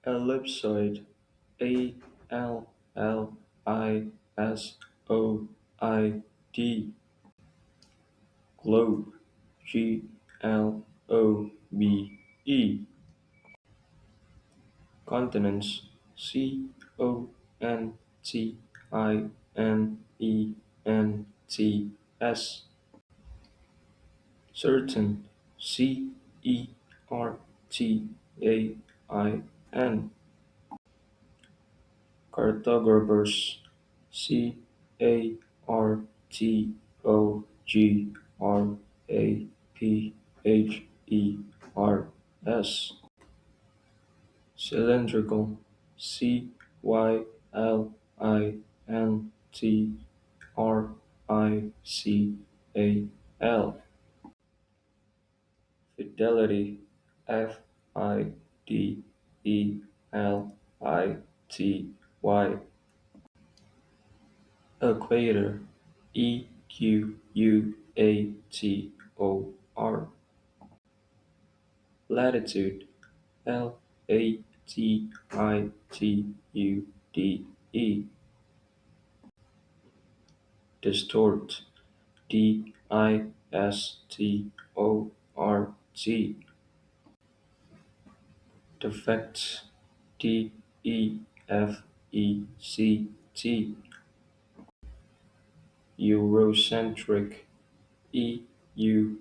ellipsoid, ALLISOID, globe, GLOBE, continents, CONTINENTS, certain, CERTAIN, cartographers, CARTOGRAPHERS, cylindrical, CYLINTRICAL, fidelity, FIDELITY, equator, EQUATOR, latitude, LATITUDE, distort, DISTORT, defect, DEFECT, Eurocentric, EUROCENTRIC,